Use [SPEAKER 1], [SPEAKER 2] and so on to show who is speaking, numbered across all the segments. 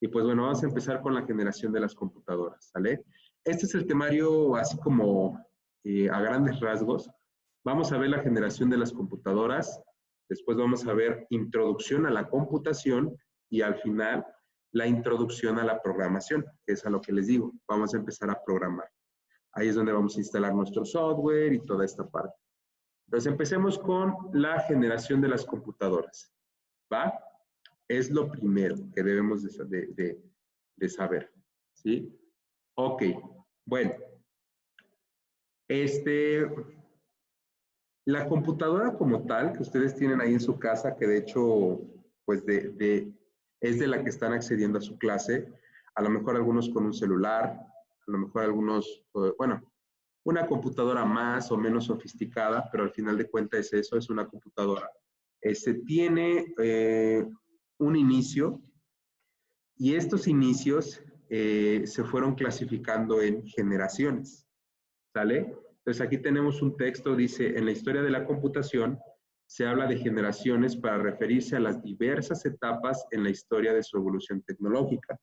[SPEAKER 1] Y pues bueno, vamos a empezar con la generación de las computadoras, ¿sale? Este es el temario así como a grandes rasgos. Vamos a ver la generación de las computadoras, después vamos a ver introducción a la computación y al final la introducción a la programación, que es a lo que les digo. Vamos a empezar a programar. Ahí es donde vamos a instalar nuestro software y toda esta parte. Entonces empecemos con la generación de las computadoras, ¿va? Es lo primero que debemos de saber, ¿sí? Ok, bueno. La computadora como tal, que ustedes tienen ahí en su casa, que de hecho, pues es de la que están accediendo a su clase, a lo mejor algunos con un celular, a lo mejor algunos, bueno, una computadora más o menos sofisticada, pero al final de cuentas es eso, es una computadora. Tiene un inicio y estos inicios se fueron clasificando en generaciones, ¿sale? Entonces aquí tenemos un texto, dice, en la historia de la computación se habla de generaciones para referirse a las diversas etapas en la historia de su evolución tecnológica.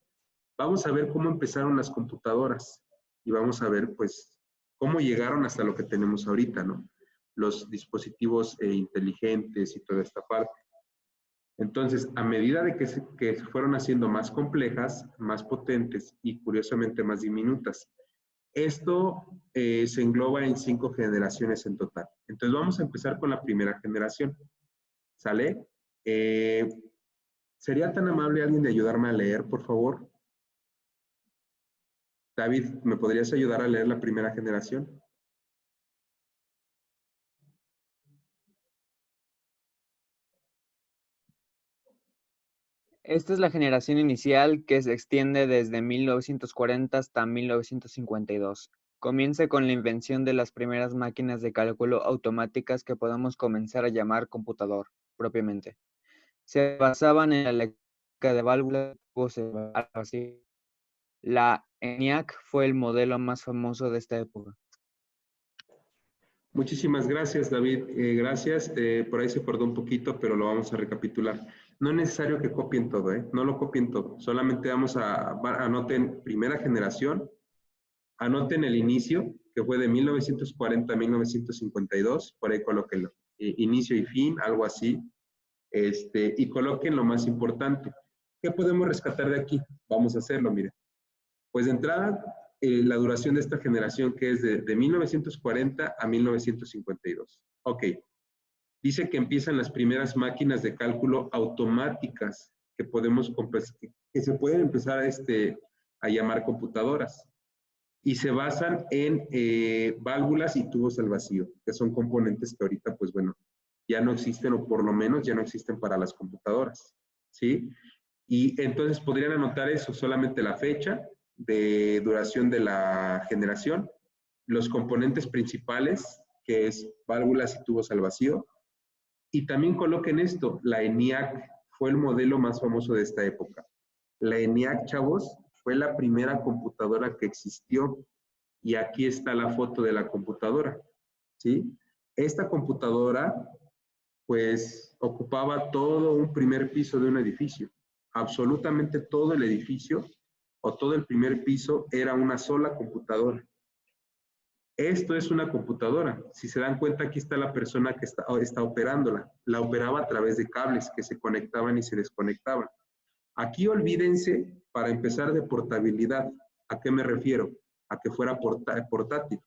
[SPEAKER 1] Vamos a ver cómo empezaron las computadoras y vamos a ver, pues, cómo llegaron hasta lo que tenemos ahorita, ¿no? Los dispositivos inteligentes y toda esta parte. Entonces, a medida de que se fueron haciendo más complejas, más potentes y curiosamente más diminutas, esto se engloba en 5 generaciones en total. Entonces, vamos a empezar con la primera generación. ¿Sale? ¿Sería tan amable alguien de ayudarme a leer, por favor? David, ¿me podrías ayudar a leer la primera generación?
[SPEAKER 2] Esta es la generación inicial que se extiende desde 1940 hasta 1952. Comienza con la invención de las primeras máquinas de cálculo automáticas que podemos comenzar a llamar computador, propiamente. Se basaban en la lectura de válvulas, algo así. La ENIAC fue el modelo más famoso de esta época.
[SPEAKER 1] Muchísimas gracias, David. Gracias. Por ahí se cortó un poquito, pero lo vamos a recapitular. No es necesario que copien todo, ¿eh? No lo copien todo. Solamente anoten primera generación, anoten el inicio, que fue de 1940 a 1952, por ahí colóquenlo. Inicio y fin, algo así. Y coloquen lo más importante. ¿Qué podemos rescatar de aquí? Vamos a hacerlo, miren. Pues de entrada, la duración de esta generación que es de 1940 a 1952. Ok. Dice que empiezan las primeras máquinas de cálculo automáticas que se pueden empezar a llamar computadoras. Y se basan en válvulas y tubos al vacío, que son componentes que ahorita, pues bueno, ya no existen o por lo menos ya no existen para las computadoras, ¿sí? Y entonces podrían anotar eso, solamente la fecha de duración de la generación, los componentes principales, que es válvulas y tubos al vacío, y también coloquen esto, la ENIAC fue el modelo más famoso de esta época. La ENIAC, chavos, fue la primera computadora que existió y aquí está la foto de la computadora, ¿sí? Esta computadora, pues, ocupaba todo un primer piso de un edificio. Absolutamente todo el edificio o todo el primer piso era una sola computadora. Esto es una computadora. Si se dan cuenta, aquí está la persona que está operándola. La operaba a través de cables que se conectaban y se desconectaban. Aquí olvídense, para empezar, de portabilidad. ¿A qué me refiero? A que fuera portátil.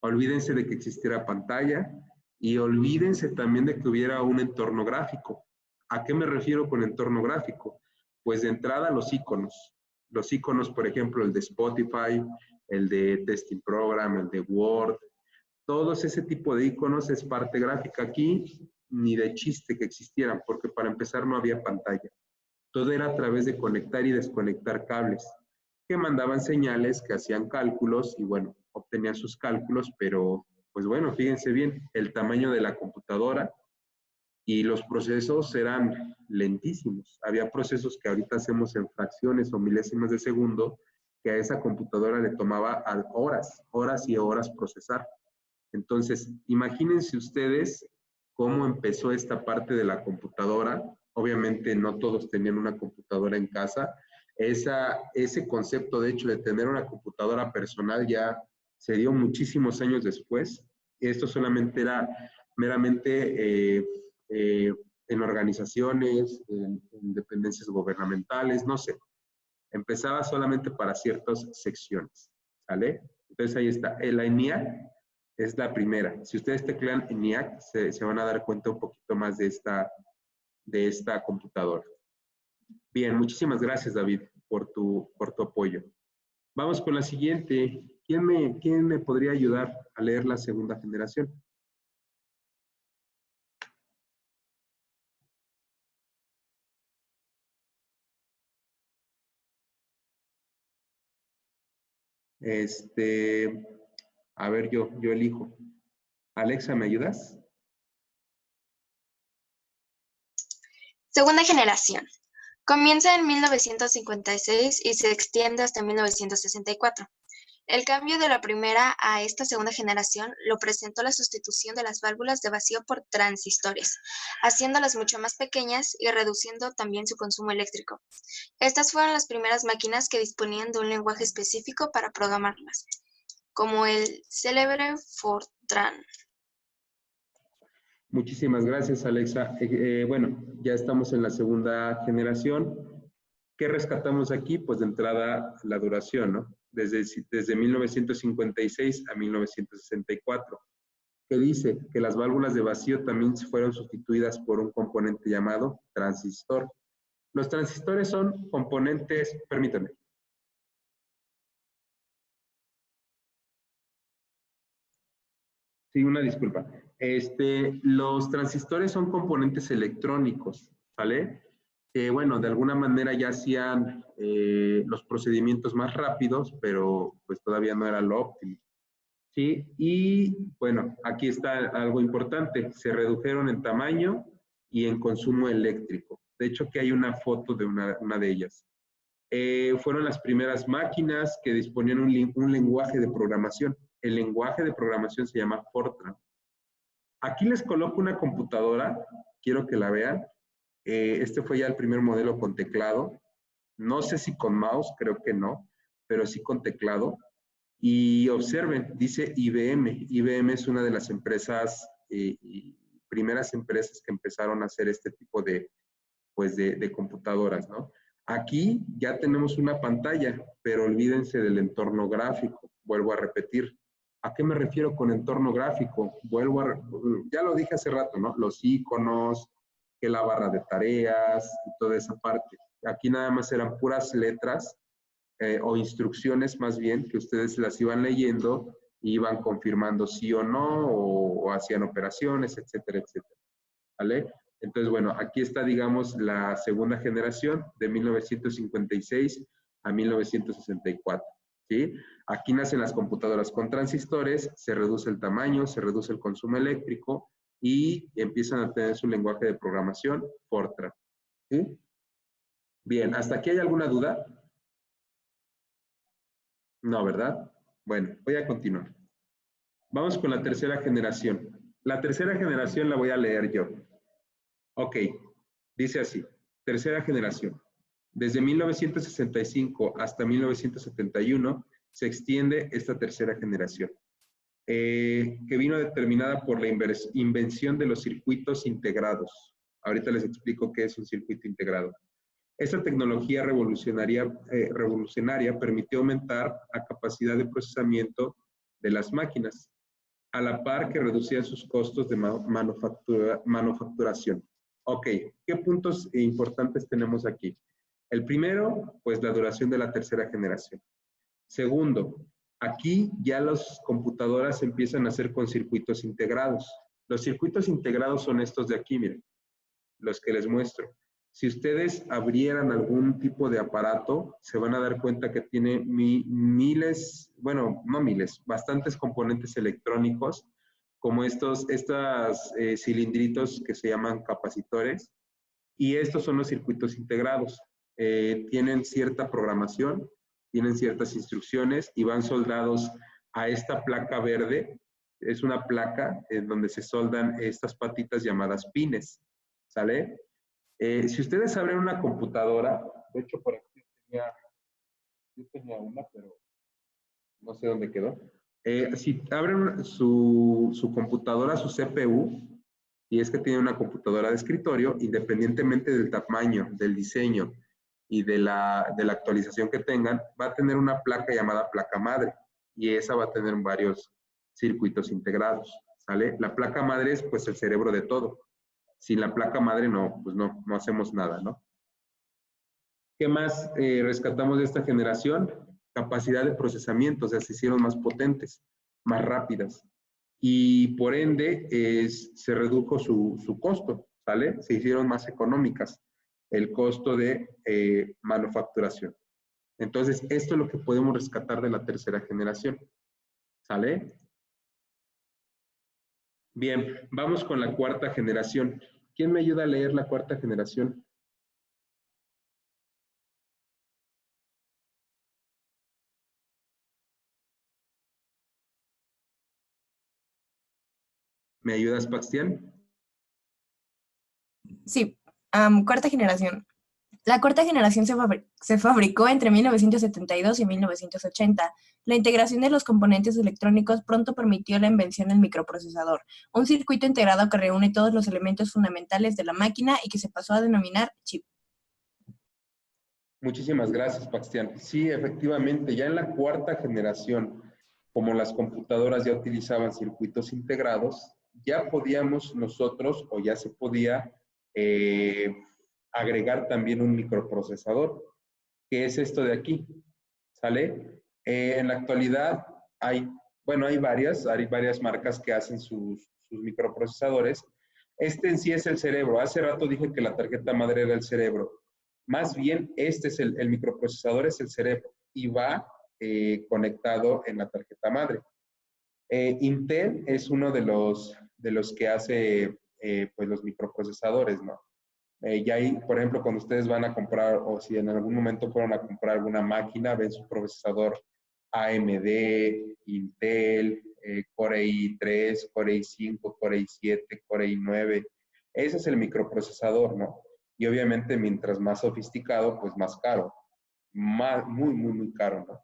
[SPEAKER 1] Olvídense de que existiera pantalla y olvídense también de que hubiera un entorno gráfico. ¿A qué me refiero con entorno gráfico? Pues de entrada los iconos. Los iconos, por ejemplo, el de Spotify, el de Testing Program, el de Word, todos ese tipo de iconos es parte gráfica. Aquí ni de chiste que existieran, porque para empezar no había pantalla. Todo era a través de conectar y desconectar cables, que mandaban señales, que hacían cálculos y bueno, obtenían sus cálculos, pero pues bueno, fíjense bien, el tamaño de la computadora y los procesos eran lentísimos. Había procesos que ahorita hacemos en fracciones o milésimas de segundo, que a esa computadora le tomaba horas y horas procesar. Entonces, imagínense ustedes cómo empezó esta parte de la computadora. Obviamente no todos tenían una computadora en casa. ese concepto, de hecho, de tener una computadora personal ya se dio muchísimos años después. Esto solamente era meramente en organizaciones, en dependencias gubernamentales, no sé. Empezaba solamente para ciertas secciones, ¿sale? Entonces ahí está. La ENIAC es la primera. Si ustedes teclean ENIAC, se van a dar cuenta un poquito más de esta computadora. Bien, muchísimas gracias, David, por tu apoyo. Vamos con la siguiente. ¿Quién me podría ayudar a leer la segunda generación? A ver, yo elijo. Alexa, ¿me ayudas?
[SPEAKER 3] Segunda generación. Comienza en 1956 y se extiende hasta 1964. El cambio de la primera a esta segunda generación lo presentó la sustitución de las válvulas de vacío por transistores, haciéndolas mucho más pequeñas y reduciendo también su consumo eléctrico. Estas fueron las primeras máquinas que disponían de un lenguaje específico para programarlas, como el célebre Fortran.
[SPEAKER 1] Muchísimas gracias, Alexa. Bueno, ya estamos en la segunda generación. ¿Qué rescatamos aquí? Pues de entrada la duración, ¿no? Desde 1956 a 1964, que dice que las válvulas de vacío también fueron sustituidas por un componente llamado transistor. Los transistores son componentes, permítanme. Sí, una disculpa. Los transistores son componentes electrónicos, ¿vale? Que, bueno, de alguna manera ya hacían los procedimientos más rápidos, pero pues todavía no era lo óptimo. ¿Sí? Y, bueno, aquí está algo importante. Se redujeron en tamaño y en consumo eléctrico. De hecho, que hay una foto de una de ellas. Fueron las primeras máquinas que disponían un lenguaje de programación. El lenguaje de programación se llama Fortran. Aquí les coloco una computadora, quiero que la vean. Este fue ya el primer modelo con teclado. No sé si con mouse, creo que no, pero sí con teclado. Y observen, dice IBM. IBM es una de las empresas, primeras empresas que empezaron a hacer este tipo de computadoras, ¿no? Aquí ya tenemos una pantalla, pero olvídense del entorno gráfico. Vuelvo a repetir. ¿A qué me refiero con entorno gráfico? Ya lo dije hace rato, ¿no? Los iconos, que la barra de tareas y toda esa parte. Aquí nada más eran puras letras o instrucciones más bien, que ustedes las iban leyendo y iban confirmando sí o no, o hacían operaciones, etcétera, etcétera. ¿Vale? Entonces, bueno, aquí está, digamos, la segunda generación de 1956 a 1964. ¿Sí? Aquí nacen las computadoras con transistores, se reduce el tamaño, se reduce el consumo eléctrico y empiezan a tener su lenguaje de programación, Fortran. ¿Sí? Bien, ¿hasta aquí hay alguna duda? No, ¿verdad? Bueno, voy a continuar. Vamos con la tercera generación. La tercera generación la voy a leer yo. Ok, dice así, tercera generación. Desde 1965 hasta 1971 se extiende esta tercera generación, que vino determinada por la invención de los circuitos integrados. Ahorita les explico qué es un circuito integrado. Esta tecnología revolucionaria permitió aumentar la capacidad de procesamiento de las máquinas, a la par que reducían sus costos de manufacturación. Ok, ¿qué puntos importantes tenemos aquí? El primero, pues la duración de la tercera generación. Segundo, aquí ya las computadoras empiezan a hacer con circuitos integrados. Los circuitos integrados son estos de aquí, miren, los que les muestro. Si ustedes abrieran algún tipo de aparato, se van a dar cuenta que tiene miles, bueno, no miles, bastantes componentes electrónicos, como estos cilindritos que se llaman capacitores, y estos son los circuitos integrados. Tienen cierta programación, tienen ciertas instrucciones y van soldados a esta placa verde. Es una placa en donde se soldan estas patitas llamadas pines, ¿sale? Si ustedes abren una computadora, de hecho por aquí tenía tenía una, pero no sé dónde quedó. Si abren su computadora, su CPU, y es que tiene una computadora de escritorio, independientemente del tamaño, del diseño y de la actualización que tengan, va a tener una placa llamada placa madre, y esa va a tener varios circuitos integrados, ¿sale? La placa madre es pues el cerebro de todo. Sin la placa madre no, pues no hacemos nada, ¿no? ¿Qué más rescatamos de esta generación? Capacidad de procesamiento, o sea, se hicieron más potentes, más rápidas. Y por ende, se redujo su costo, ¿sale? Se hicieron más económicas el costo de manufacturación. Entonces, esto es lo que podemos rescatar de la tercera generación, ¿sale? Bien, vamos con la cuarta generación. ¿Quién me ayuda a leer la cuarta generación? ¿Me ayudas, Bastián?
[SPEAKER 4] Sí, cuarta generación. La cuarta generación se fabricó entre 1972 y 1980. La integración de los componentes electrónicos pronto permitió la invención del microprocesador, un circuito integrado que reúne todos los elementos fundamentales de la máquina y que se pasó a denominar chip.
[SPEAKER 1] Muchísimas gracias, Bastián. Sí, efectivamente, ya en la cuarta generación, como las computadoras ya utilizaban circuitos integrados, ya podíamos nosotros, o ya se podía agregar también un microprocesador, que es esto de aquí, ¿sale? En la actualidad hay varias marcas que hacen sus microprocesadores. Este en sí es el cerebro. Hace rato dije que la tarjeta madre era el cerebro. Más bien, este es el microprocesador, es el cerebro y va conectado en la tarjeta madre. Intel es uno de los que hace pues los microprocesadores, ¿no? Ya ahí, por ejemplo, cuando ustedes van a comprar o si en algún momento fueron a comprar alguna máquina, ven su procesador AMD, Intel, Core i3, Core i5, Core i7, Core i9. Ese es el microprocesador, ¿no? Y obviamente mientras más sofisticado, pues más caro. Muy caro, ¿no?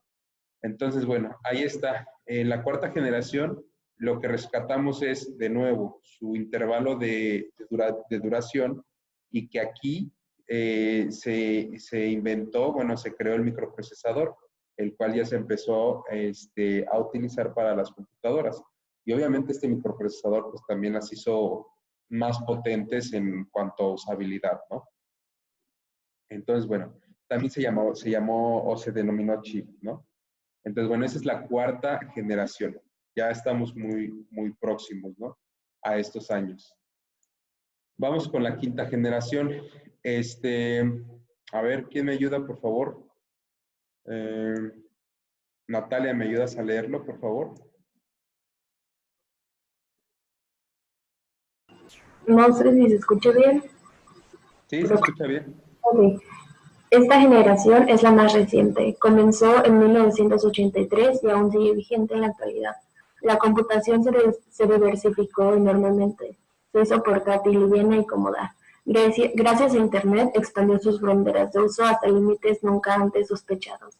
[SPEAKER 1] Entonces, bueno, ahí está. En la cuarta generación, lo que rescatamos es, de nuevo, su intervalo de duración y que aquí se inventó, bueno, se creó el microprocesador, el cual ya se empezó a utilizar para las computadoras. Y obviamente este microprocesador pues también las hizo más potentes en cuanto a usabilidad, ¿no? Entonces, bueno, también se llamó o se denominó chip, ¿no? Entonces, bueno, esa es la cuarta generación. Ya estamos muy próximos, ¿no? A estos años. Vamos con la quinta generación. A ver, ¿quién me ayuda, por favor? Natalia, ¿me ayudas a leerlo, por favor?
[SPEAKER 5] No sé si se escucha bien.
[SPEAKER 1] Sí, se escucha bien.
[SPEAKER 5] Ok. Esta generación es la más reciente. Comenzó en 1983 y aún sigue vigente en la actualidad. La computación se diversificó enormemente. Se hizo portátil, liviana y cómoda. Gracias a Internet expandió sus fronteras de uso hasta límites nunca antes sospechados.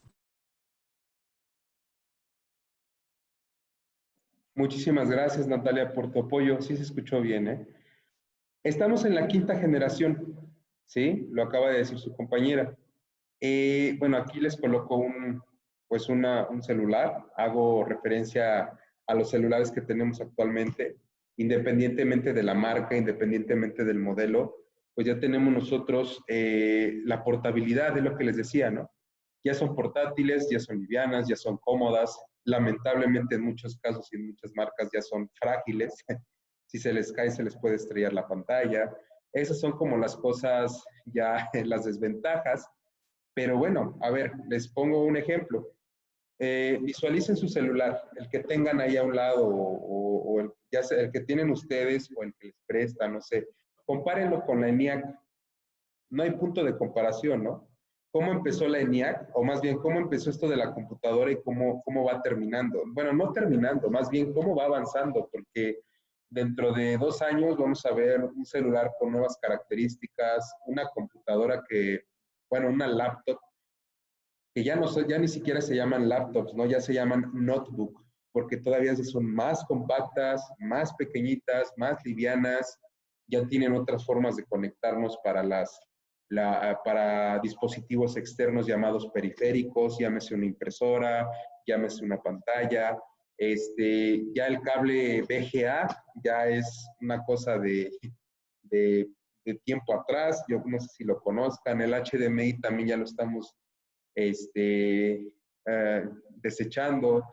[SPEAKER 1] Muchísimas gracias, Natalia, por tu apoyo. Sí se escuchó bien, ¿eh? Estamos en la quinta generación, ¿sí? Lo acaba de decir su compañera. Bueno, aquí les coloco un celular. Hago referencia a los celulares que tenemos actualmente. Independientemente de la marca, independientemente del modelo, pues ya tenemos nosotros la portabilidad, de lo que les decía, ¿no? Ya son portátiles, ya son livianas, ya son cómodas. Lamentablemente en muchos casos y en muchas marcas ya son frágiles. Si se les cae, se les puede estrellar la pantalla. Esas son como las cosas, ya las desventajas. Pero bueno, a ver, les pongo un ejemplo. Visualicen su celular, el que tengan ahí a un lado o ya sea el que tienen ustedes o el que les prestan, no sé. Compárenlo con la ENIAC. No hay punto de comparación, ¿no? ¿Cómo empezó la ENIAC? O más bien, ¿cómo empezó esto de la computadora y cómo va terminando? Bueno, no terminando, más bien, ¿cómo va avanzando? Porque dentro de 2 años vamos a ver un celular con nuevas características, una computadora una laptop que ya ni siquiera se llaman laptops, ¿no? Ya se llaman notebook, porque todavía son más compactas, más pequeñitas, más livianas, ya tienen otras formas de conectarnos para dispositivos externos llamados periféricos, llámese una impresora, llámese una pantalla. Ya el cable VGA ya es una cosa de tiempo atrás, yo no sé si lo conozcan, el HDMI también ya lo estamos desechando,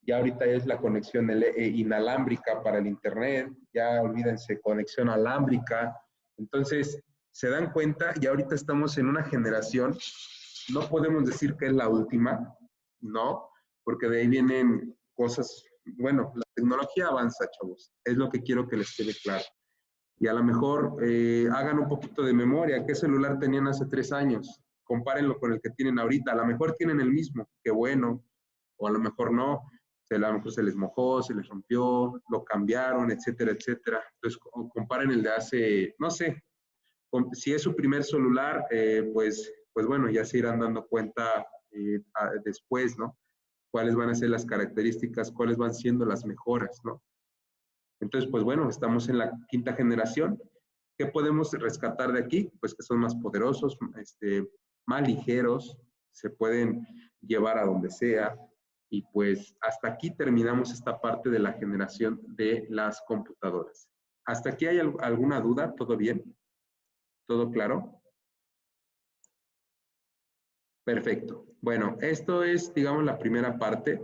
[SPEAKER 1] ya ahorita es la conexión inalámbrica para el internet, ya olvídense, conexión alámbrica. Entonces, se dan cuenta, y ahorita estamos en una generación, no podemos decir que es la última, ¿no? Porque de ahí vienen cosas, bueno, la tecnología avanza, chavos, es lo que quiero que les quede claro. Y a lo mejor hagan un poquito de memoria, ¿qué celular tenían hace 3 años? Compárenlo con el que tienen ahorita, a lo mejor tienen el mismo, qué bueno, o a lo mejor no, a lo mejor se les mojó, se les rompió, lo cambiaron, etcétera, etcétera. Entonces, comparen el de hace, no sé, si es su primer celular, pues bueno, ya se irán dando cuenta después, ¿no? Cuáles van a ser las características, cuáles van siendo las mejoras, ¿no? Entonces, pues bueno, estamos en la 5ª generación. ¿Qué podemos rescatar de aquí? Pues que son más poderosos, más ligeros, se pueden llevar a donde sea. Y pues hasta aquí terminamos esta parte de la generación de las computadoras. ¿Hasta aquí hay alguna duda? ¿Todo bien? ¿Todo claro? Perfecto. Bueno, esto es, digamos, la primera parte.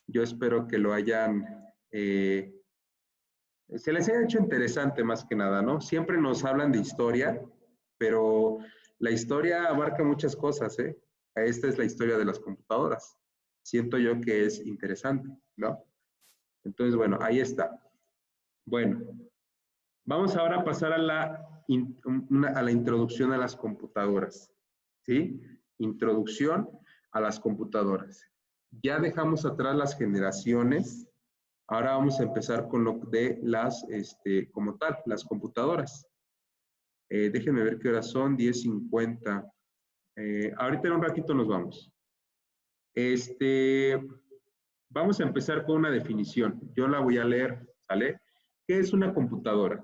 [SPEAKER 1] Yo espero que lo hayan, se les haya hecho interesante más que nada, ¿no? Siempre nos hablan de historia, pero la historia abarca muchas cosas, ¿eh? Esta es la historia de las computadoras. Siento yo que es interesante, ¿no? Entonces, bueno, ahí está. Bueno, vamos ahora a pasar a la introducción a las computadoras, ¿sí? Introducción a las computadoras. Ya dejamos atrás las generaciones, ahora vamos a empezar con lo de las, como tal, las computadoras. Déjenme ver qué horas son, 10:50. Ahorita en un ratito nos vamos. Vamos a empezar con una definición. Yo la voy a leer, ¿sale? ¿Qué es una computadora?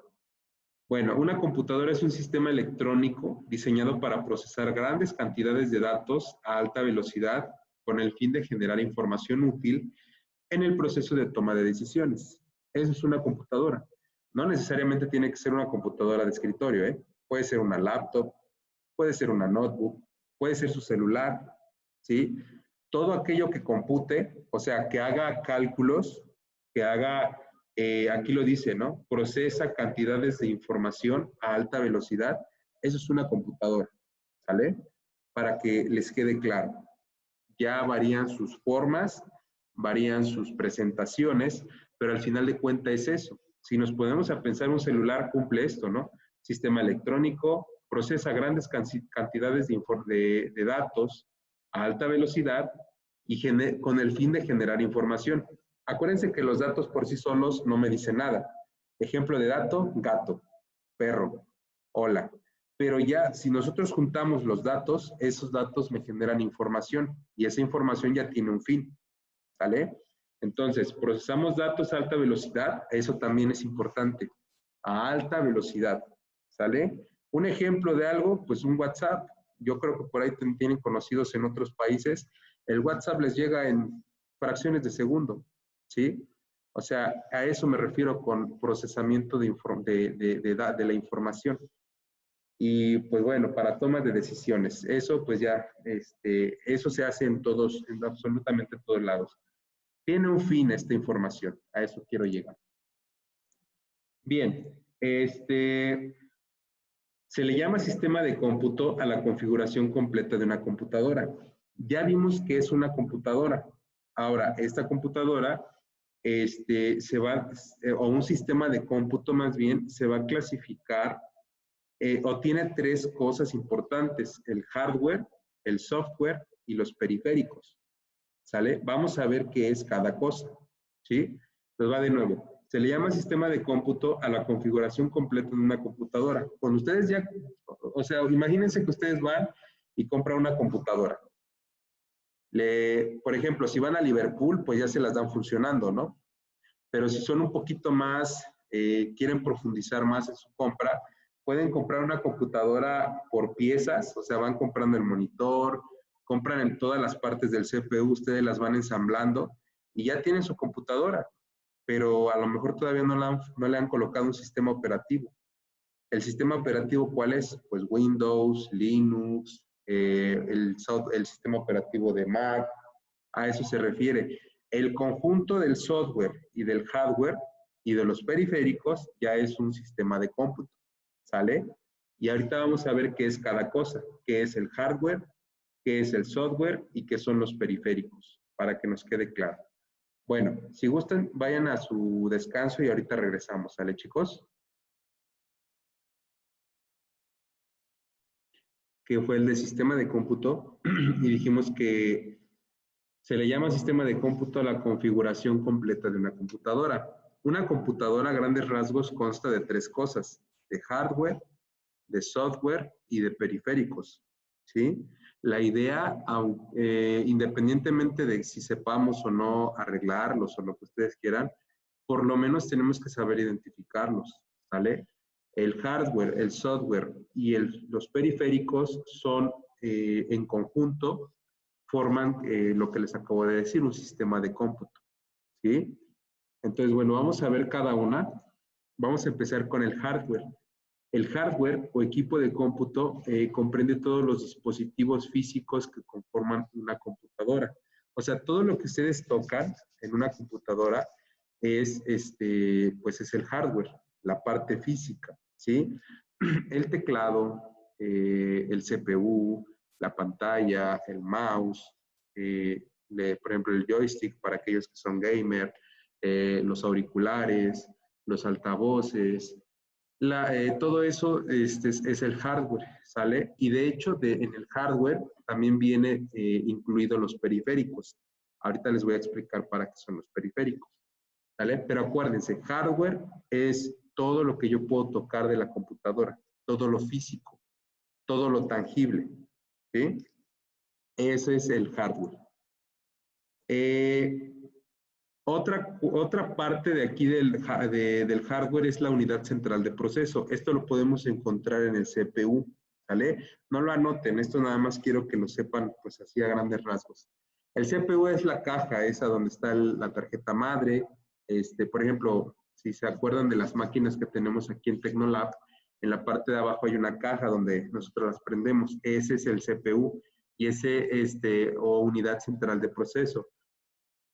[SPEAKER 1] Bueno, una computadora es un sistema electrónico diseñado para procesar grandes cantidades de datos a alta velocidad con el fin de generar información útil en el proceso de toma de decisiones. Eso es una computadora. No necesariamente tiene que ser una computadora de escritorio, ¿eh? Puede ser una laptop, puede ser una notebook, puede ser su celular, ¿sí? Todo aquello que compute, o sea, que haga cálculos, que haga, aquí lo dice, ¿no? Procesa cantidades de información a alta velocidad. Eso es una computadora, ¿sale? Para que les quede claro. Ya varían sus formas, varían sus presentaciones, pero al final de cuentas es eso. Si nos ponemos a pensar, un celular cumple esto, ¿no? Sistema electrónico, procesa grandes cantidades de datos a alta velocidad y con el fin de generar información. Acuérdense que los datos por sí solos no me dicen nada. Ejemplo de dato, gato, perro, hola. Pero ya, si nosotros juntamos los datos, esos datos me generan información y esa información ya tiene un fin, ¿sale? Entonces, procesamos datos a alta velocidad, eso también es importante, a alta velocidad, ¿sale? Un ejemplo de algo, pues un WhatsApp. Yo creo que por ahí tienen conocidos en otros países, el WhatsApp les llega en fracciones de segundo, ¿sí? O sea, a eso me refiero con procesamiento de la información. Y pues bueno, para toma de decisiones, eso pues ya, eso se hace en absolutamente todos lados. Tiene un fin esta información, a eso quiero llegar. Bien, se le llama sistema de cómputo a la configuración completa de una computadora. Ya vimos que es una computadora. Ahora, esta computadora, o un sistema de cómputo más bien, se va a clasificar o tiene 3 cosas importantes: el hardware, el software y los periféricos. ¿Sale? Vamos a ver qué es cada cosa, ¿sí? Pues va de nuevo. Se le llama sistema de cómputo a la configuración completa de una computadora. Cuando ustedes ya, o sea, imagínense que ustedes van y compran una computadora. Por ejemplo, si van a Liverpool, pues ya se las dan funcionando, ¿no? Pero si son un poquito más, quieren profundizar más en su compra, pueden comprar una computadora por piezas, o sea, van comprando el monitor, compran en todas las partes del CPU, ustedes las van ensamblando y ya tienen su computadora, pero a lo mejor todavía no le han colocado un sistema operativo. ¿El sistema operativo cuál es? Pues Windows, Linux, el sistema operativo de Mac, a eso se refiere. El conjunto del software y del hardware y de los periféricos ya es un sistema de cómputo, ¿sale? Y ahorita vamos a ver qué es cada cosa, qué es el hardware, qué es el software y qué son los periféricos, para que nos quede claro. Bueno, si gustan, vayan a su descanso y ahorita regresamos, ¿sale, chicos? Que fue el de sistema de cómputo y dijimos que se le llama sistema de cómputo a la configuración completa de una computadora. Una computadora a grandes rasgos consta de tres cosas, de hardware, de software y de periféricos, ¿sí? La idea, independientemente de si sepamos o no arreglarlos o lo que ustedes quieran, por lo menos tenemos que saber identificarlos, ¿sale? El hardware, el software y los periféricos son en conjunto, forman lo que les acabo de decir, un sistema de cómputo, ¿sí? Entonces, bueno, vamos a ver cada una. Vamos a empezar con el hardware. El hardware o equipo de cómputo comprende todos los dispositivos físicos que conforman una computadora. O sea, todo lo que ustedes tocan en una computadora es, pues es el hardware, la parte física, ¿sí? El teclado, el CPU, la pantalla, el mouse, por ejemplo, el joystick para aquellos que son gamer, los auriculares, los altavoces, todo eso es el hardware, ¿sale? Y de hecho, en el hardware también viene incluido los periféricos. Ahorita les voy a explicar para qué son los periféricos, ¿sale? Pero acuérdense, hardware es todo lo que yo puedo tocar de la computadora, todo lo físico, todo lo tangible, ¿sí? Ese es el hardware. Otra parte de aquí del hardware es la unidad central de proceso. Esto lo podemos encontrar en el CPU, ¿vale? No lo anoten, esto nada más quiero que lo sepan, pues así a grandes rasgos. El CPU es la caja, esa donde está la tarjeta madre. Por ejemplo, si se acuerdan de las máquinas que tenemos aquí en Tecnolab, en la parte de abajo hay una caja donde nosotros las prendemos. Ese es el CPU y o unidad central de proceso.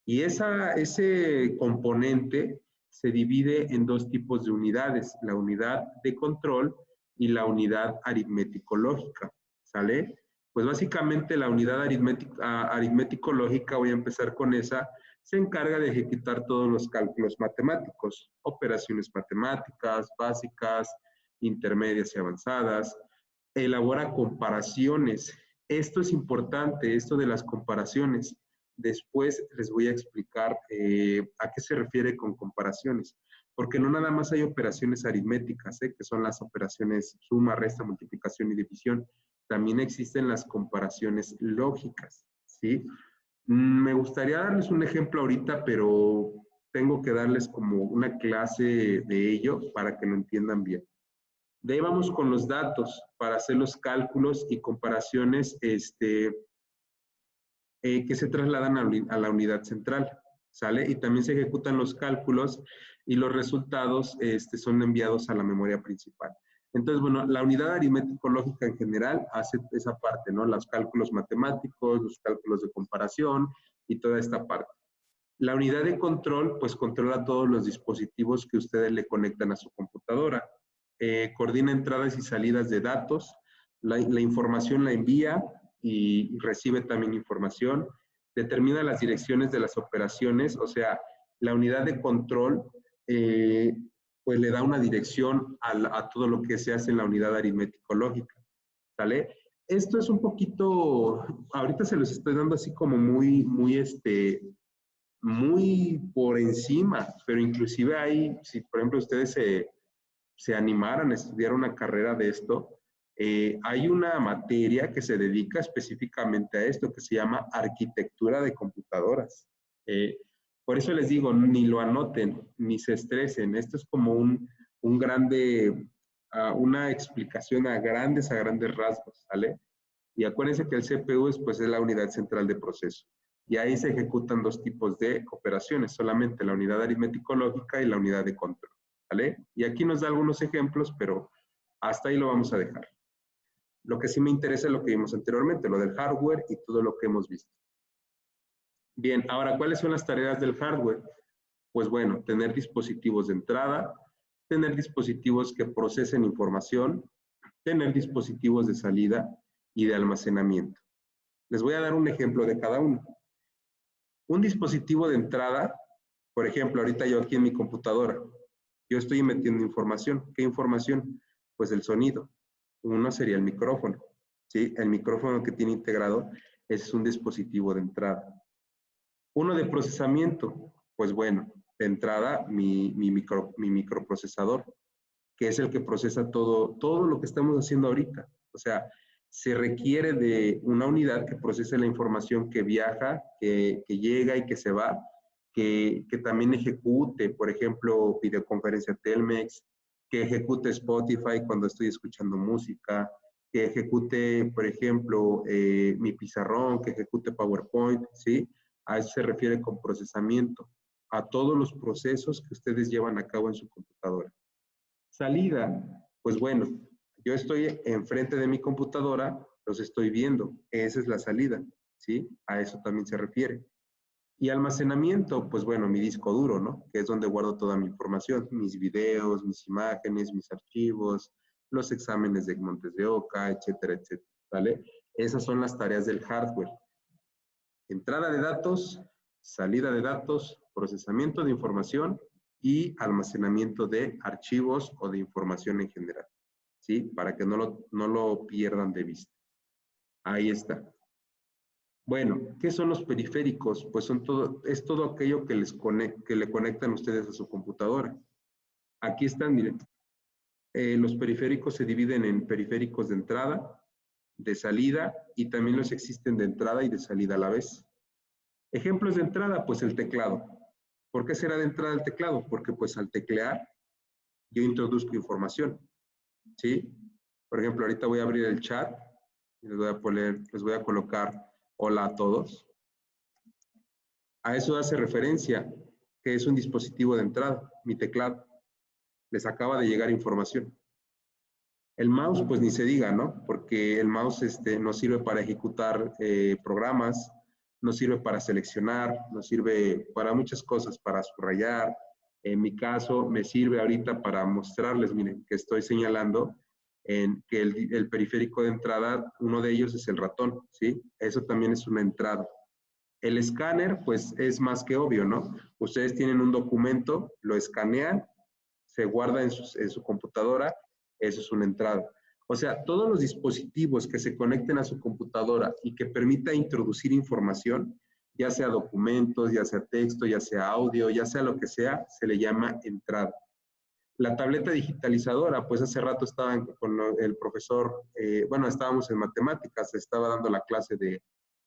[SPEAKER 1] Y ese componente se divide en dos tipos de unidades, la unidad de control y la unidad aritmético-lógica, ¿sale? Pues básicamente la unidad aritmético-lógica, voy a empezar con esa, se encarga de ejecutar todos los cálculos matemáticos, operaciones matemáticas, básicas, intermedias y avanzadas, elabora comparaciones. Esto es importante, esto de las comparaciones. Después les voy a explicar a qué se refiere con comparaciones, porque no nada más hay operaciones aritméticas, que son las operaciones suma, resta, multiplicación y división. También existen las comparaciones lógicas, ¿sí? Me gustaría darles un ejemplo ahorita, pero tengo que darles como una clase de ello para que lo entiendan bien. De ahí vamos con los datos para hacer los cálculos y comparaciones que se trasladan a la unidad central, ¿sale? Y también se ejecutan los cálculos y los resultados son enviados a la memoria principal. Entonces, bueno, la unidad aritmético-lógica en general hace esa parte, ¿no? Los cálculos matemáticos, los cálculos de comparación y toda esta parte. La unidad de control, pues controla todos los dispositivos que ustedes le conectan a su computadora. Coordina entradas y salidas de datos, la información la envía y recibe también información, determina las direcciones de las operaciones, o sea, la unidad de control pues le da una dirección a todo lo que se hace en la unidad aritmético-lógica, ¿sale? Esto es un poquito, ahorita se los estoy dando así como muy por encima, pero inclusive hay, si por ejemplo ustedes se animaran a estudiar una carrera de esto, Hay una materia que se dedica específicamente a esto, que se llama arquitectura de computadoras. Por eso les digo, ni lo anoten, ni se estresen. Esto es como un grande, una explicación a grandes rasgos, ¿vale? Y acuérdense que el CPU pues, es la unidad central de proceso. Y ahí se ejecutan dos tipos de operaciones, solamente la unidad aritmético-lógica y la unidad de control, ¿vale? Y aquí nos da algunos ejemplos, pero hasta ahí lo vamos a dejar. Lo que sí me interesa es lo que vimos anteriormente, lo del hardware y todo lo que hemos visto. Bien, ahora, ¿cuáles son las tareas del hardware? Pues bueno, tener dispositivos de entrada, tener dispositivos que procesen información, tener dispositivos de salida y de almacenamiento. Les voy a dar un ejemplo de cada uno. Un dispositivo de entrada, por ejemplo, ahorita yo aquí en mi computadora, yo estoy metiendo información. ¿Qué información? Pues el sonido. Uno sería el micrófono, ¿sí? El micrófono que tiene integrado es un dispositivo de entrada. Uno de procesamiento, pues bueno, de entrada mi microprocesador, que es el que procesa todo lo que estamos haciendo ahorita. O sea, se requiere de una unidad que procese la información que viaja, que llega y que se va, que también ejecute, por ejemplo, videoconferencia Telmex, que ejecute Spotify cuando estoy escuchando música, que ejecute, por ejemplo, mi pizarrón, que ejecute PowerPoint, ¿sí? A eso se refiere con procesamiento, a todos los procesos que ustedes llevan a cabo en su computadora. Salida, pues bueno, yo estoy enfrente de mi computadora, los estoy viendo, esa es la salida, ¿sí? A eso también se refiere. Y almacenamiento, pues bueno, mi disco duro, ¿no? Que es donde guardo toda mi información, mis videos, mis imágenes, mis archivos, los exámenes de Montes de Oca, etcétera, etcétera, ¿vale? Esas son las tareas del hardware. Entrada de datos, salida de datos, procesamiento de información y almacenamiento de archivos o de información en general, ¿sí? Para que no lo pierdan de vista. Ahí está. Bueno, ¿qué son los periféricos? Pues es todo aquello que le conectan ustedes a su computadora. Aquí están, miren. Los periféricos se dividen en periféricos de entrada, de salida, y también los existen de entrada y de salida a la vez. Ejemplos de entrada, pues el teclado. ¿Por qué será de entrada el teclado? Porque pues al teclear yo introduzco información, ¿sí? Por ejemplo, ahorita voy a abrir el chat y les voy a colocar hola a todos. A eso hace referencia que es un dispositivo de entrada, mi teclado. Les acaba de llegar información. El mouse, pues ni se diga, ¿no? Porque el mouse nos sirve para ejecutar programas, nos sirve para seleccionar, nos sirve para muchas cosas, para subrayar. En mi caso, me sirve ahorita para mostrarles, miren, que estoy señalando que el periférico de entrada, uno de ellos es el ratón, ¿sí? Eso también es una entrada. El escáner, pues es más que obvio, ¿no? Ustedes tienen un documento, lo escanean, se guarda en su computadora, eso es una entrada. O sea, todos los dispositivos que se conecten a su computadora y que permita introducir información, ya sea documentos, ya sea texto, ya sea audio, ya sea lo que sea, se le llama entrada. La tableta digitalizadora, pues hace rato estaban con el profesor, bueno, estábamos en matemáticas, estaba dando la clase de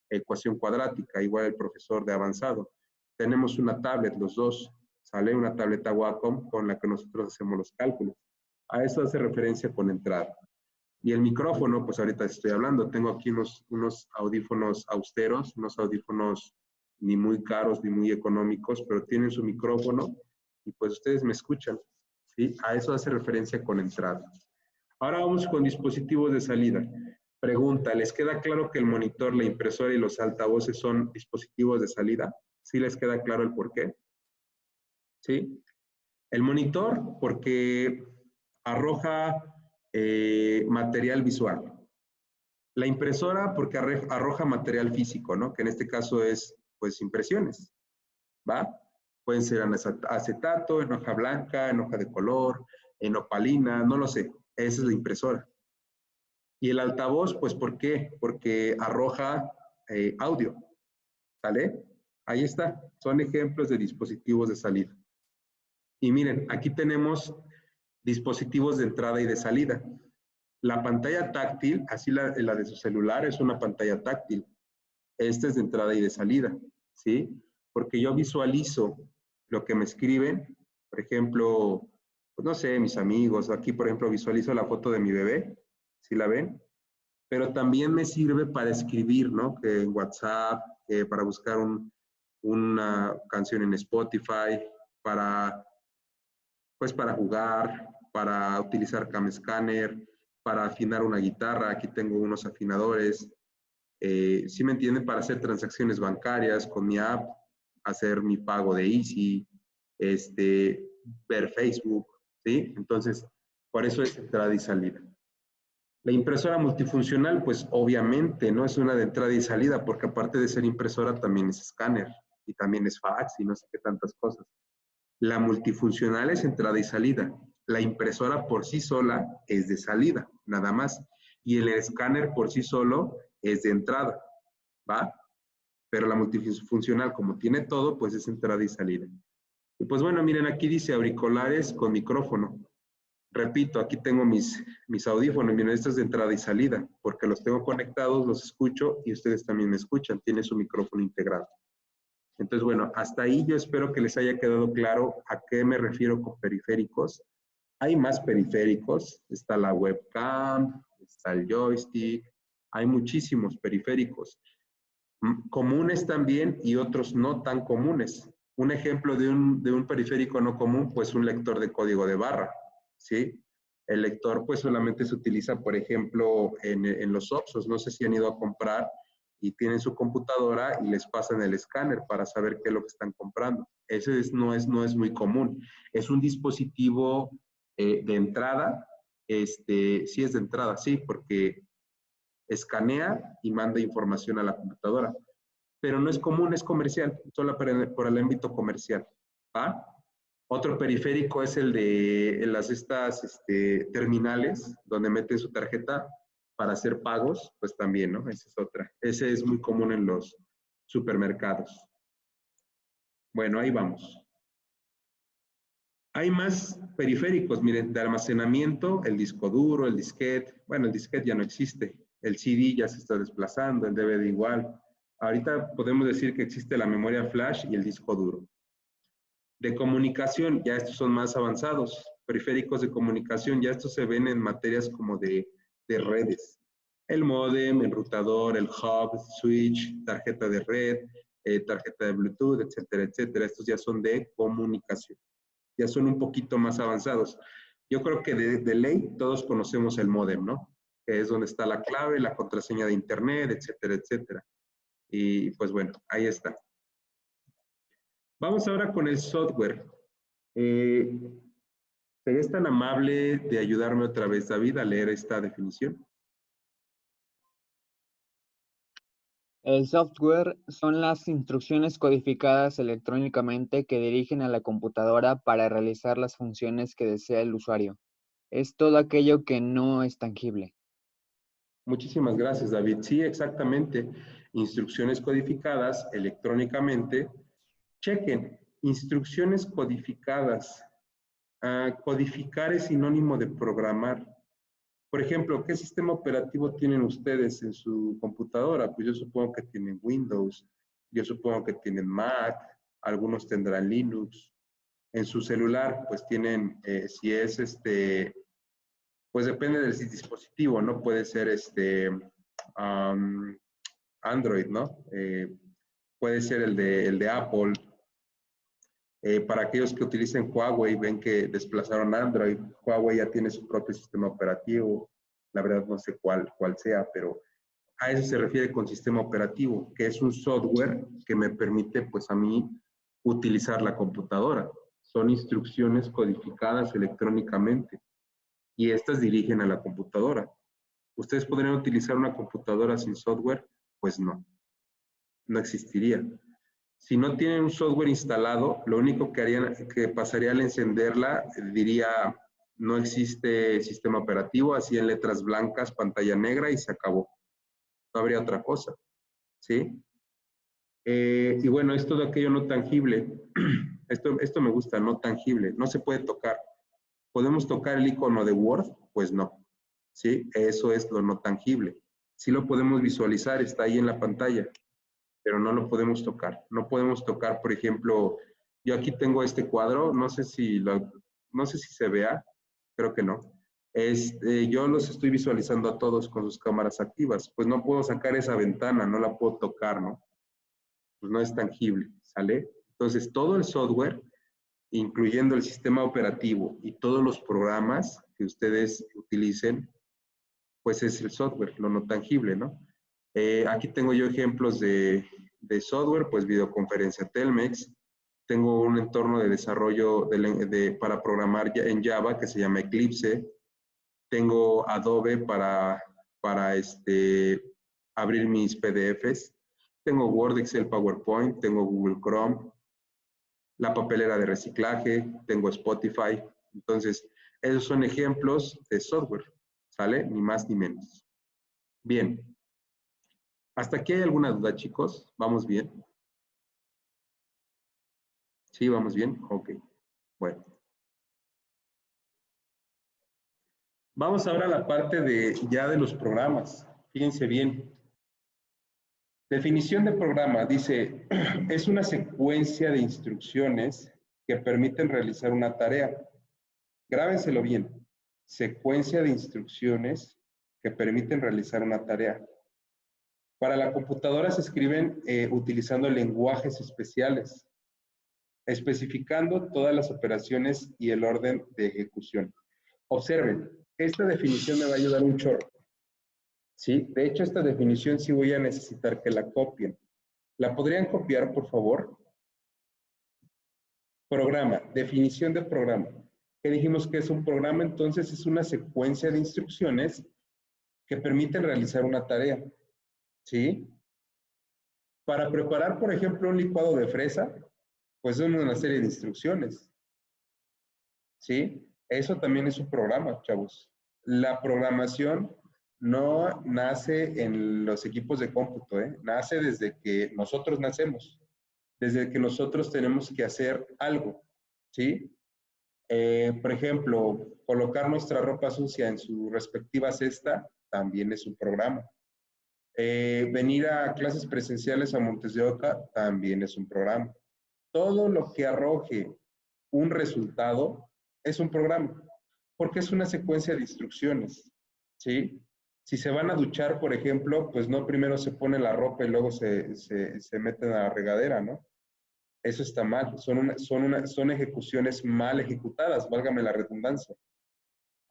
[SPEAKER 1] ecuación cuadrática, igual el profesor de avanzado. Tenemos una tablet, los dos, sale una tableta Wacom con la que nosotros hacemos los cálculos. A eso hace referencia con entrada. Y el micrófono, pues ahorita estoy hablando, tengo aquí unos audífonos austeros, unos audífonos ni muy caros ni muy económicos, pero tienen su micrófono y pues ustedes me escuchan, ¿sí? A eso hace referencia con entrada. Ahora vamos con dispositivos de salida. Pregunta, ¿les queda claro que el monitor, la impresora y los altavoces son dispositivos de salida? ¿Sí les queda claro el por qué? ¿Sí? El monitor, porque arroja material visual. La impresora, porque arroja material físico, ¿no? Que en este caso es, pues, impresiones, ¿va? Pueden ser en acetato, en hoja blanca, en hoja de color, en opalina, no lo sé. Esa es la impresora. Y el altavoz, pues, ¿por qué? Porque arroja audio, ¿sale? Ahí está. Son ejemplos de dispositivos de salida. Y miren, aquí tenemos dispositivos de entrada y de salida. La pantalla táctil, así la de su celular, es una pantalla táctil. Esta es de entrada y de salida, ¿sí? Porque yo visualizo lo que me escriben, por ejemplo, pues no sé, mis amigos, aquí por ejemplo visualizo la foto de mi bebé, ¿sí la ven? Pero también me sirve para escribir, ¿no? Que en WhatsApp, para buscar una canción en Spotify, pues para jugar, para utilizar Cam Scanner, para afinar una guitarra, aquí tengo unos afinadores, ¿sí me entienden? Para hacer transacciones bancarias con mi app, hacer mi pago de Easy, ver Facebook, ¿sí? Entonces, por eso es entrada y salida. La impresora multifuncional, pues obviamente no es una de entrada y salida, porque aparte de ser impresora también es escáner y también es fax y no sé qué tantas cosas. La multifuncional es entrada y salida. La impresora por sí sola es de salida, nada más. Y el escáner por sí solo es de entrada, ¿va? Pero la multifuncional, como tiene todo, pues es entrada y salida. Y pues bueno, miren, aquí dice auriculares con micrófono. Repito, aquí tengo mis audífonos, miren, esto es de entrada y salida, porque los tengo conectados, los escucho y ustedes también me escuchan, tiene su micrófono integrado. Entonces, bueno, hasta ahí yo espero que les haya quedado claro a qué me refiero con periféricos. Hay más periféricos, está la webcam, está el joystick, hay muchísimos periféricos. Comunes también y otros no tan comunes. Un ejemplo de un periférico no común, pues un lector de código de barra, ¿sí? El lector pues solamente se utiliza, por ejemplo, en los Oxxos. No sé si han ido a comprar y tienen su computadora y les pasan el escáner para saber qué es lo que están comprando. Ese no es muy común. Es un dispositivo de entrada, sí es de entrada, sí, porque escanea y manda información a la computadora. Pero no es común, es comercial, solo por el ámbito comercial. ¿Va? Otro periférico es el de estas terminales, donde meten su tarjeta para hacer pagos, pues también, ¿no? Esa es otra. Ese es muy común en los supermercados. Bueno, ahí vamos. Hay más periféricos, miren, de almacenamiento, el disco duro, el disquete. Bueno, el disquete ya no existe. El CD ya se está desplazando, el DVD igual. Ahorita podemos decir que existe la memoria flash y el disco duro. De comunicación, ya estos son más avanzados. Periféricos de comunicación, ya estos se ven en materias como de redes. El módem, el routador, el hub, switch, tarjeta de red, tarjeta de Bluetooth, etcétera, etcétera. Estos ya son de comunicación. Ya son un poquito más avanzados. Yo creo que de ley todos conocemos el módem, ¿no? Que es donde está la clave, la contraseña de internet, etcétera, etcétera. Y pues bueno, ahí está. Vamos ahora con el software. ¿Serías tan amable de ayudarme otra vez, David, a leer esta definición?
[SPEAKER 2] El software son las instrucciones codificadas electrónicamente que dirigen a la computadora para realizar las funciones que desea el usuario. Es todo aquello que no es tangible.
[SPEAKER 1] Muchísimas gracias, David. Sí, exactamente. Instrucciones codificadas electrónicamente. Chequen, instrucciones codificadas. Codificar es sinónimo de programar. Por ejemplo, ¿qué sistema operativo tienen ustedes en su computadora? Pues yo supongo que tienen Windows, yo supongo que tienen Mac, algunos tendrán Linux. En su celular, pues tienen, si es pues depende del dispositivo, ¿no? Puede ser Android, ¿no? Puede ser el de Apple. Para aquellos que utilicen Huawei, ven que desplazaron Android. Huawei ya tiene su propio sistema operativo. La verdad no sé cuál sea, pero a eso se refiere con sistema operativo, que es un software que me permite, pues a mí, utilizar la computadora. Son instrucciones codificadas electrónicamente y estas dirigen a la computadora. ¿Ustedes podrían utilizar una computadora sin software? Pues no, no existiría. Si no tienen un software instalado, lo único que pasaría al encenderla, diría, no existe sistema operativo, así en letras blancas, pantalla negra y se acabó. No habría otra cosa, ¿sí? Y bueno, esto de aquello no tangible, esto me gusta, no tangible, no se puede tocar. ¿Podemos tocar el icono de Word? Pues no. ¿sí? Eso es lo no tangible. Sí lo podemos visualizar, está ahí en la pantalla, pero no lo podemos tocar. No podemos tocar, por ejemplo, yo aquí tengo este cuadro, no sé si se vea, creo que no. Yo los estoy visualizando a todos con sus cámaras activas, pues no puedo sacar esa ventana, no la puedo tocar, ¿no? Pues no es tangible, ¿sale? Entonces, todo el software, incluyendo el sistema operativo y todos los programas que ustedes utilicen, pues es el software, lo no tangible, ¿no? Aquí tengo yo ejemplos de software, pues videoconferencia Telmex. Tengo un entorno de desarrollo para programar en Java que se llama Eclipse. Tengo Adobe para abrir mis PDFs. Tengo Word, Excel, PowerPoint. Tengo Google Chrome. La papelera de reciclaje. Tengo Spotify. Entonces, esos son ejemplos de software. ¿Sale? Ni más ni menos. Bien. ¿Hasta aquí hay alguna duda, chicos? ¿Vamos bien? ¿Sí, vamos bien? Ok. Bueno. Vamos ahora a la parte ya de los programas. Fíjense bien. Definición de programa. Dice, es una secuencia de instrucciones que permiten realizar una tarea. Grábenselo bien. Secuencia de instrucciones que permiten realizar una tarea. Para la computadora se escriben utilizando lenguajes especiales, especificando todas las operaciones y el orden de ejecución. Observen, esta definición me va a ayudar un chorro. ¿Sí? De hecho, esta definición sí voy a necesitar que la copien. ¿La podrían copiar, por favor? Programa, definición de programa. ¿Qué dijimos que es un programa? Entonces, es una secuencia de instrucciones que permiten realizar una tarea. ¿Sí? Para preparar, por ejemplo, un licuado de fresa, pues son una serie de instrucciones. ¿Sí? Eso también es un programa, chavos. La programación no nace en los equipos de cómputo, ¿eh? Nace desde que nosotros nacemos, desde que nosotros tenemos que hacer algo, ¿sí? Por ejemplo, colocar nuestra ropa sucia en su respectiva cesta también es un programa. Venir a clases presenciales a Montes de Oca también es un programa. Todo lo que arroje un resultado es un programa, porque es una secuencia de instrucciones, ¿sí? Si se van a duchar, por ejemplo, pues no primero se pone la ropa y luego se meten a la regadera, ¿no? Eso está mal, son ejecuciones mal ejecutadas, válgame la redundancia.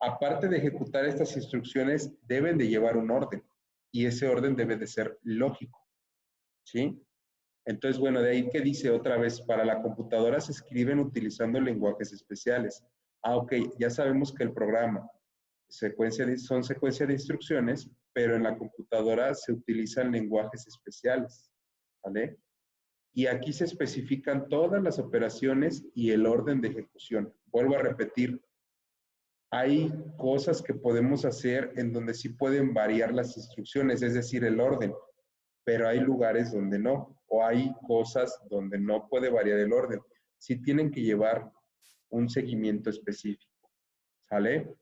[SPEAKER 1] Aparte de ejecutar estas instrucciones, deben de llevar un orden, y ese orden debe de ser lógico, ¿sí? Entonces, bueno, de ahí que dice otra vez, para la computadora se escriben utilizando lenguajes especiales. Ah, ok, ya sabemos que el programa son secuencia de instrucciones, pero en la computadora se utilizan lenguajes especiales, ¿vale? Y aquí se especifican todas las operaciones y el orden de ejecución. Vuelvo a repetir, hay cosas que podemos hacer en donde sí pueden variar las instrucciones, es decir, el orden, pero hay lugares donde no, o hay cosas donde no puede variar el orden. Sí tienen que llevar un seguimiento específico, ¿sale?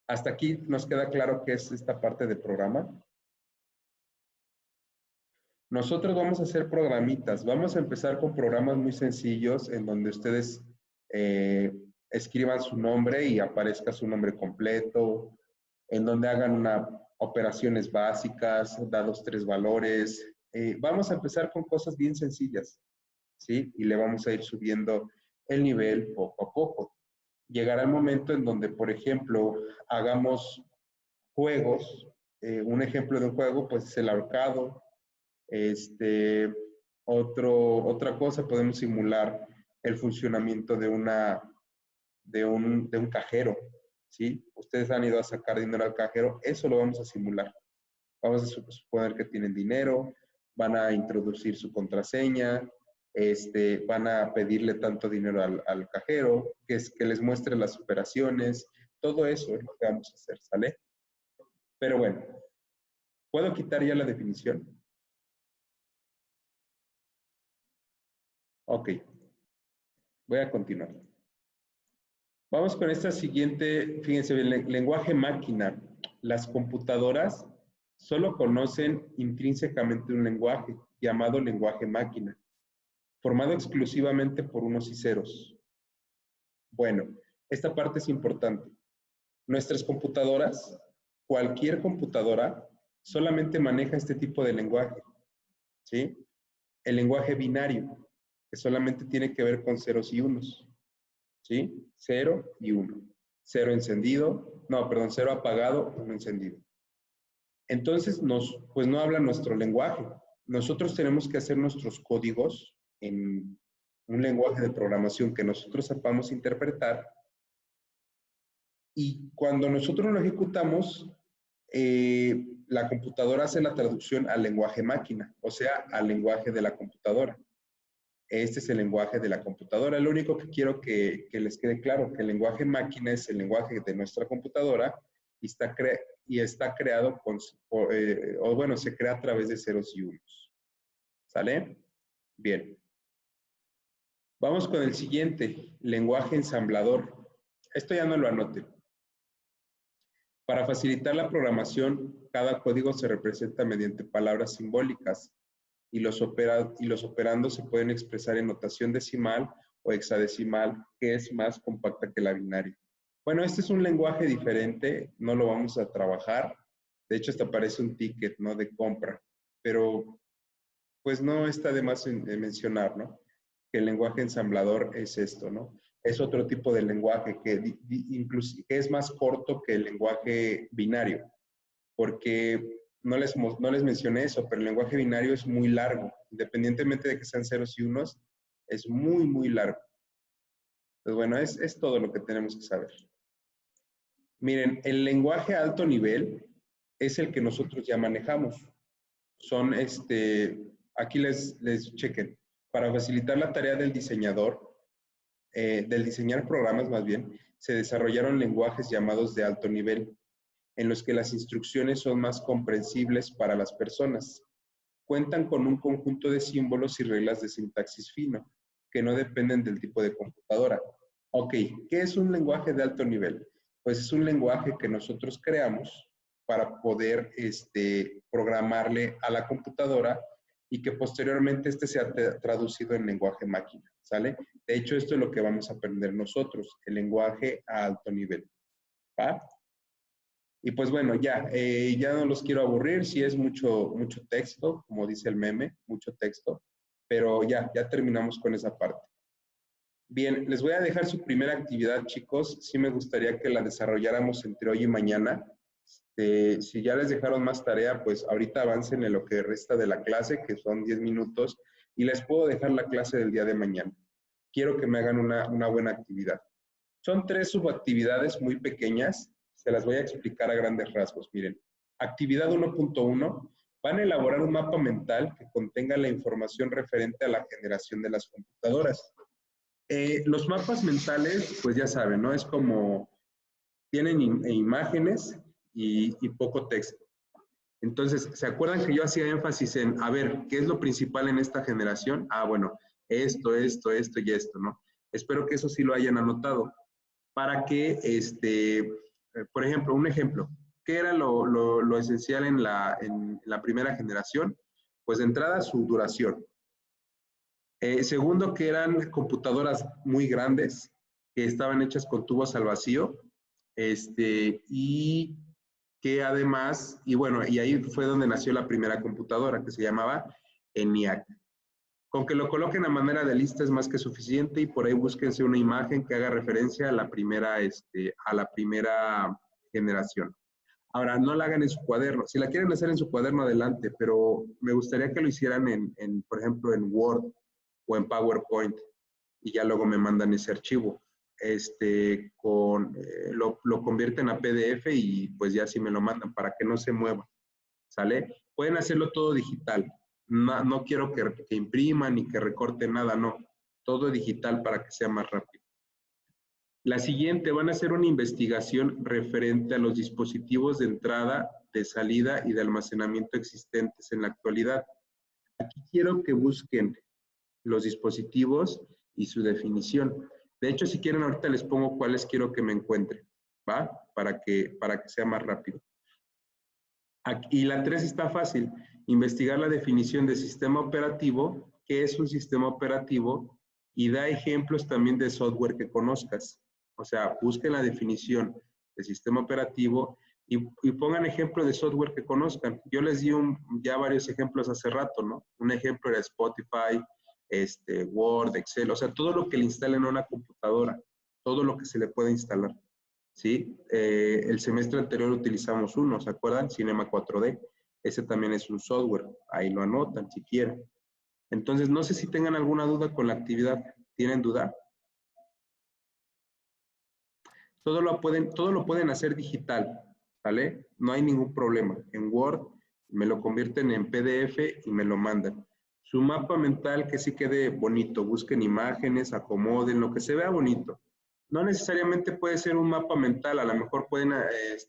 [SPEAKER 1] Hasta aquí nos queda claro qué es esta parte de programa. Nosotros vamos a hacer programitas. Vamos a empezar con programas muy sencillos en donde ustedes escriban su nombre y aparezca su nombre completo, en donde hagan operaciones básicas, dados 3 valores. Vamos a empezar con cosas bien sencillas, ¿sí? Y le vamos a ir subiendo el nivel poco a poco. Llegará el momento en donde, por ejemplo, hagamos juegos. Un ejemplo de un juego, pues, es el ahorcado. Otra cosa, podemos simular el funcionamiento de un cajero, ¿sí? Ustedes han ido a sacar dinero al cajero, eso lo vamos a simular. Vamos a suponer que tienen dinero, van a introducir su contraseña, van a pedirle tanto dinero al cajero, que les muestre las operaciones, todo eso es lo que vamos a hacer, ¿sale? Pero bueno, ¿puedo quitar ya la definición? Ok, voy a continuar. Vamos con esta siguiente, fíjense bien, lenguaje máquina. Las computadoras solo conocen intrínsecamente un lenguaje llamado lenguaje máquina, formado exclusivamente por unos y ceros. Bueno, esta parte es importante. Nuestras computadoras, cualquier computadora, solamente maneja este tipo de lenguaje, ¿sí? El lenguaje binario, que solamente tiene que ver con ceros y unos, ¿sí? 0 y 1. 0 encendido, no, perdón, 0 apagado, 1 encendido. Entonces, pues no habla nuestro lenguaje. Nosotros tenemos que hacer nuestros códigos en un lenguaje de programación que nosotros sepamos interpretar. Y cuando nosotros lo ejecutamos, la computadora hace la traducción al lenguaje máquina, o sea, al lenguaje de la computadora. Este es el lenguaje de la computadora. Lo único que quiero que les quede claro, que el lenguaje máquina es el lenguaje de nuestra computadora y está creado se crea a través de ceros y unos. ¿Sale? Bien. Vamos con el siguiente, lenguaje ensamblador. Esto ya no lo anoten. Para facilitar la programación, cada código se representa mediante palabras simbólicas y los operandos se pueden expresar en notación decimal o hexadecimal, que es más compacta que la binaria. Bueno, este es un lenguaje diferente, no lo vamos a trabajar. De hecho, hasta parece un ticket, ¿no? De compra. Pero, pues no está de más mencionar, ¿no? Que el lenguaje ensamblador es esto, ¿no? Es otro tipo de lenguaje que es más corto que el lenguaje binario, porque no les mencioné eso, pero el lenguaje binario es muy largo, independientemente de que sean ceros y unos, es muy, muy largo. Entonces, bueno, es todo lo que tenemos que saber. Miren, el lenguaje a alto nivel es el que nosotros ya manejamos. Son, aquí les chequen, para facilitar la tarea del diseñador, del diseñar programas más bien, se desarrollaron lenguajes llamados de alto nivel, en los que las instrucciones son más comprensibles para las personas. Cuentan con un conjunto de símbolos y reglas de sintaxis fino, que no dependen del tipo de computadora. Ok, ¿qué es un lenguaje de alto nivel? Pues es un lenguaje que nosotros creamos para poder programarle a la computadora y que posteriormente sea traducido en lenguaje máquina, ¿sale? De hecho, esto es lo que vamos a aprender nosotros, el lenguaje a alto nivel, ¿va? Y pues bueno, ya no los quiero aburrir, si es mucho texto, como dice el meme, mucho texto, pero ya terminamos con esa parte. Bien, les voy a dejar su primera actividad, chicos. Sí me gustaría que la desarrolláramos entre hoy y mañana. Si ya les dejaron más tarea, pues ahorita avancen en lo que resta de la clase, que son 10 minutos, y les puedo dejar la clase del día de mañana. Quiero que me hagan una buena actividad. Son 3 subactividades muy pequeñas. Se las voy a explicar a grandes rasgos. Miren, actividad 1.1, van a elaborar un mapa mental que contenga la información referente a la generación de las computadoras. Los mapas mentales, pues ya saben, ¿no? Es como, tienen imágenes y poco texto. Entonces, ¿se acuerdan que yo hacía énfasis en, a ver, ¿qué es lo principal en esta generación? Ah, bueno, esto y esto, ¿no? Espero que eso sí lo hayan anotado. Para que, por ejemplo, un ejemplo, ¿qué era lo esencial en la primera generación? Pues de entrada, su duración. Segundo, que eran computadoras muy grandes, que estaban hechas con tubos al vacío, y que además, y bueno, y ahí fue donde nació la primera computadora, que se llamaba ENIAC. Con que lo coloquen a manera de lista es más que suficiente, y por ahí búsquense una imagen que haga referencia a la primera generación. Ahora, no la hagan en su cuaderno. Si la quieren hacer en su cuaderno, adelante, pero me gustaría que lo hicieran por ejemplo, en Word o en PowerPoint, y ya luego me mandan ese archivo. Lo convierten a PDF y pues ya sí me lo mandan para que no se mueva, ¿sale? Pueden hacerlo todo digital. No quiero que impriman ni que recorten nada, no. Todo digital para que sea más rápido. La siguiente, van a hacer una investigación referente a los dispositivos de entrada, de salida y de almacenamiento existentes en la actualidad. Aquí quiero que busquen los dispositivos y su definición. De hecho, si quieren, ahorita les pongo cuáles quiero que me encuentren, ¿va? Para que sea más rápido. Y la 3 está fácil. Investigar la definición de sistema operativo, qué es un sistema operativo, y da ejemplos también de software que conozcas. O sea, busquen la definición de sistema operativo y pongan ejemplo de software que conozcan. Yo les di ya varios ejemplos hace rato, ¿no? Un ejemplo era Spotify, Word, Excel, o sea, todo lo que le instalen a una computadora, todo lo que se le puede instalar. ¿Sí? El semestre anterior utilizamos uno, ¿se acuerdan? Cinema 4D. Ese también es un software. Ahí lo anotan si quieren. Entonces, no sé si tengan alguna duda con la actividad. ¿Tienen duda? Todo lo pueden hacer digital, ¿vale? No hay ningún problema. En Word me lo convierten en PDF y me lo mandan. Su mapa mental que sí quede bonito. Busquen imágenes, acomoden, lo que se vea bonito. No necesariamente puede ser un mapa mental, a lo mejor pueden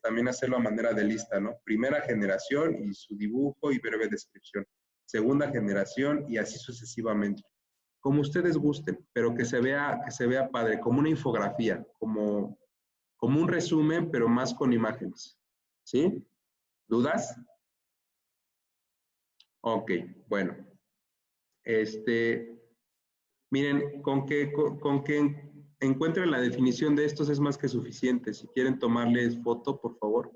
[SPEAKER 1] también hacerlo a manera de lista, ¿no? Primera generación y su dibujo y breve descripción. Segunda generación y así sucesivamente. Como ustedes gusten, pero que se vea padre, como una infografía, como un resumen, pero más con imágenes. ¿Sí? ¿Dudas? Ok, bueno. Miren, con que encuentren la definición de estos es más que suficiente. Si quieren tomarles foto, por favor.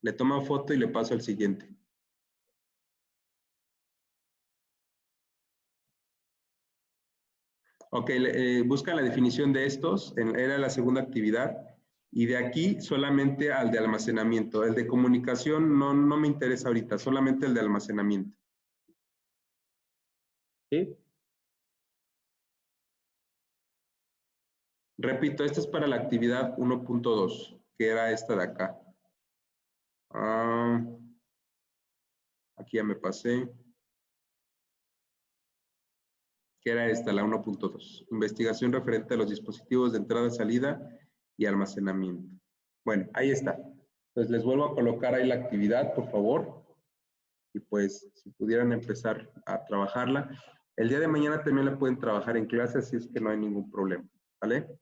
[SPEAKER 1] Le toman foto y le paso al siguiente. Ok, buscan la definición de estos. Era la segunda actividad. Y de aquí solamente al de almacenamiento. El de comunicación no me interesa ahorita, solamente el de almacenamiento. ¿Sí? Repito, esta es para la actividad 1.2, que era esta de acá. Aquí ya me pasé. Que era esta, la 1.2. Investigación referente a los dispositivos de entrada, salida y almacenamiento. Bueno, ahí está. Entonces les vuelvo a colocar ahí la actividad, por favor. Y pues, si pudieran empezar a trabajarla. El día de mañana también la pueden trabajar en clase, así es que no hay ningún problema. ¿Vale?